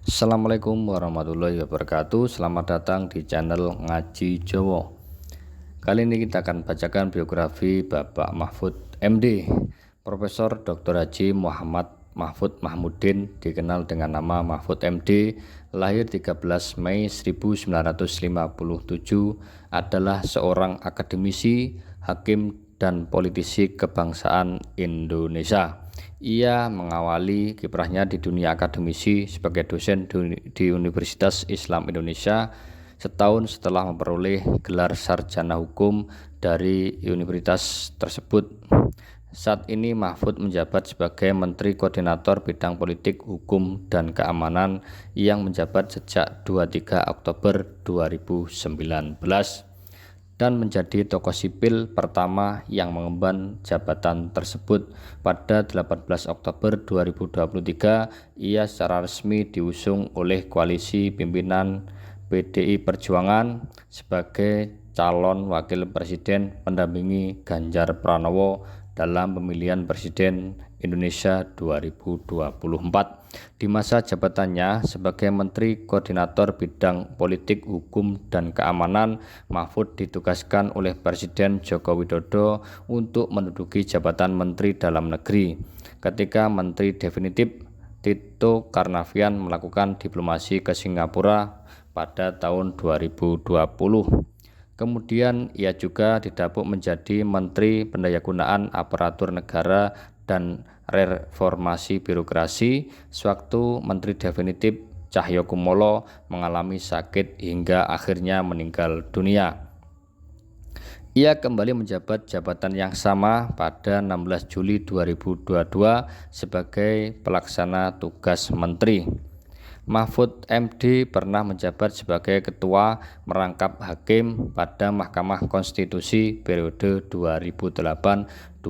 Assalamualaikum warahmatullahi wabarakatuh. Selamat datang di channel Ngaji Jawa. Kali ini kita akan bacakan biografi Bapak Mahfud MD, Profesor Dr. Haji Muhammad Mahfud Mahmudin, dikenal dengan nama Mahfud MD, lahir 13 Mei 1957, adalah seorang akademisi, hakim, dan politisi kebangsaan Indonesia. Ia mengawali kiprahnya di dunia akademisi sebagai dosen di Universitas Islam Indonesia setahun setelah memperoleh gelar sarjana hukum dari universitas tersebut. Saat ini Mahfud menjabat sebagai Menteri Koordinator Bidang Politik, Hukum, dan Keamanan yang menjabat sejak 23 Oktober 2019 dan menjadi tokoh sipil pertama yang mengemban jabatan tersebut. Pada 18 Oktober 2023, ia secara resmi diusung oleh koalisi pimpinan PDI Perjuangan sebagai calon wakil presiden pendampingi Ganjar Pranowo dalam pemilihan presiden Indonesia 2024. Di masa jabatannya sebagai Menteri Koordinator Bidang Politik, Hukum, dan Keamanan, Mahfud ditugaskan oleh Presiden Joko Widodo untuk menduduki jabatan Menteri Dalam Negeri. Ketika Menteri Definitif Tito Karnavian melakukan diplomasi ke Singapura pada tahun 2020. Kemudian ia juga didapuk menjadi Menteri Pendayagunaan Aparatur Negara dan Reformasi Birokrasi sewaktu Menteri Definitif Cahyokumolo mengalami sakit hingga akhirnya meninggal dunia. Ia kembali menjabat jabatan yang sama pada 16 Juli 2022 sebagai pelaksana tugas menteri. Mahfud MD pernah menjabat sebagai Ketua Merangkap Hakim pada Mahkamah Konstitusi periode 2008-2013.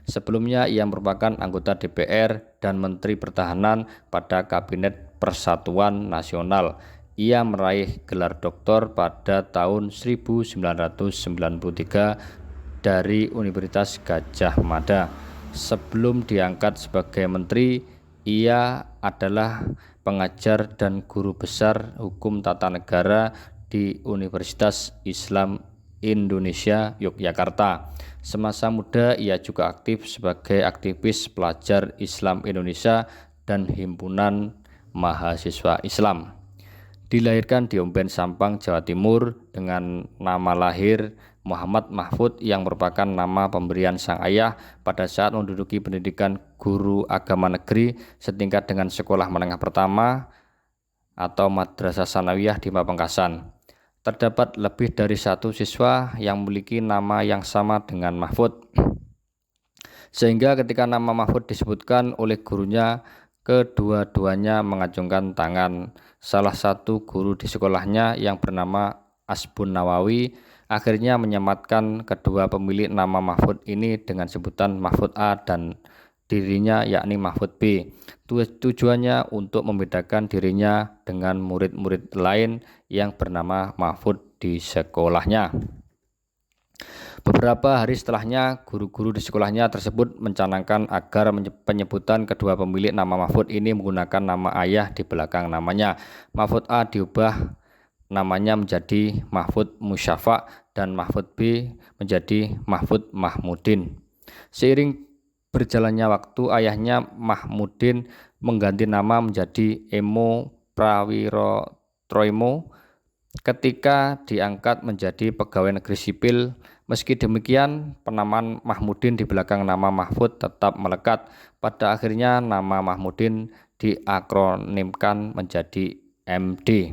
Sebelumnya ia merupakan anggota DPR dan Menteri Pertahanan pada Kabinet Persatuan Nasional. Ia meraih gelar doktor pada tahun 1993 dari Universitas Gadjah Mada. Sebelum diangkat sebagai menteri, ia adalah pengajar dan guru besar hukum tata negara di Universitas Islam Indonesia Yogyakarta. Semasa muda ia juga aktif sebagai aktivis pelajar Islam Indonesia dan Himpunan Mahasiswa Islam. Dilahirkan di Omben Sampang, Jawa Timur dengan nama lahir Muhammad Mahfud yang merupakan nama pemberian sang ayah pada saat menduduki pendidikan guru agama negeri setingkat dengan sekolah menengah pertama atau Madrasah Sanawiyah di Pamekasan. Terdapat lebih dari satu siswa yang memiliki nama yang sama dengan Mahfud. Sehingga ketika nama Mahfud disebutkan oleh gurunya, kedua-duanya mengacungkan tangan. Salah satu guru di sekolahnya yang bernama Asbun Nawawi akhirnya menyematkan kedua pemilik nama Mahfud ini dengan sebutan Mahfud A dan dirinya yakni Mahfud B. Tujuannya untuk membedakan dirinya dengan murid-murid lain yang bernama Mahfud di sekolahnya. Beberapa hari setelahnya, guru-guru di sekolahnya tersebut mencanangkan agar penyebutan kedua pemilik nama Mahfud ini menggunakan nama ayah di belakang namanya. Mahfud A diubah namanya menjadi Mahfud Musyafa dan Mahfud B menjadi Mahfud Mahmudin. Seiring berjalannya waktu, ayahnya Mahmudin mengganti nama menjadi Emo Prawirotroimo ketika diangkat menjadi pegawai negeri sipil. Meski demikian, penamaan Mahmudin di belakang nama Mahfud tetap melekat. Pada akhirnya nama Mahmudin diakronimkan menjadi MD.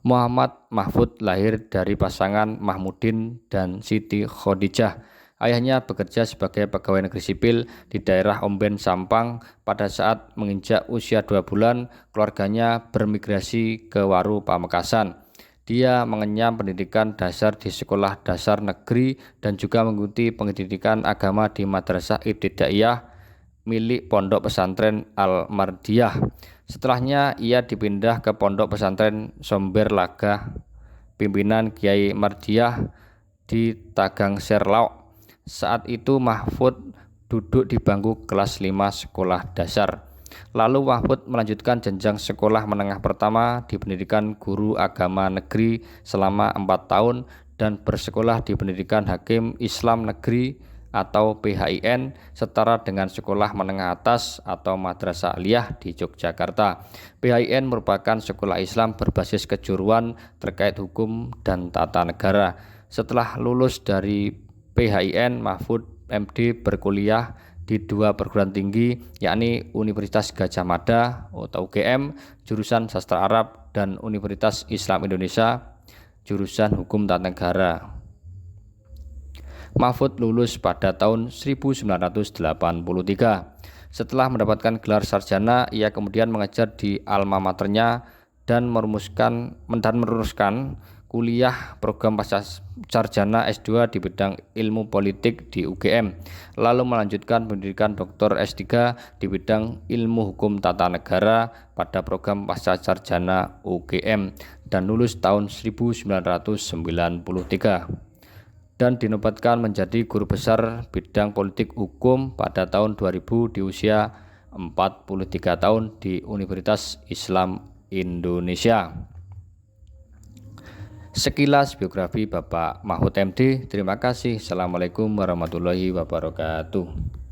Muhammad Mahfud lahir dari pasangan Mahmudin dan Siti Khadijah. Ayahnya bekerja sebagai pegawai negeri sipil di daerah Omben Sampang. Pada saat menginjak usia 2 bulan, keluarganya bermigrasi ke Waru Pamekasan. Dia mengenyam pendidikan dasar di sekolah dasar negeri dan juga mengikuti pendidikan agama di Madrasah Ibtidaiyah milik Pondok Pesantren Al-Mardiyah. Setelahnya ia dipindah ke Pondok Pesantren Somber Lagah pimpinan Kiai Mardiyah di Tagang Serlaok. Saat itu Mahfud duduk di bangku kelas 5 sekolah dasar. Lalu Mahfud melanjutkan jenjang sekolah menengah pertama di pendidikan guru agama negeri selama 4 tahun dan bersekolah di pendidikan Hakim Islam Negeri atau PHIN setara dengan sekolah menengah atas atau Madrasah Aliyah di Yogyakarta. PHIN merupakan sekolah Islam berbasis kejuruan terkait hukum dan tata negara. Setelah lulus dari PHIN, Mahfud MD berkuliah di 2 perguruan tinggi, yakni Universitas Gadjah Mada atau UGM jurusan Sastra Arab dan Universitas Islam Indonesia jurusan Hukum Tata Negara. Mahfud lulus pada tahun 1983. Setelah mendapatkan gelar sarjana, ia kemudian mengajar di alma maternya dan merumuskan kuliah program pasca sarjana S2 di bidang ilmu politik di UGM, lalu melanjutkan pendidikan Dr. S3 di bidang ilmu hukum tata negara pada program pasca sarjana UGM dan lulus tahun 1993 dan dinobatkan menjadi guru besar bidang politik hukum pada tahun 2000 di usia 43 tahun di Universitas Islam Indonesia. Sekilas biografi Bapak Mahfud MD. Terima kasih. Assalamualaikum warahmatullahi wabarakatuh.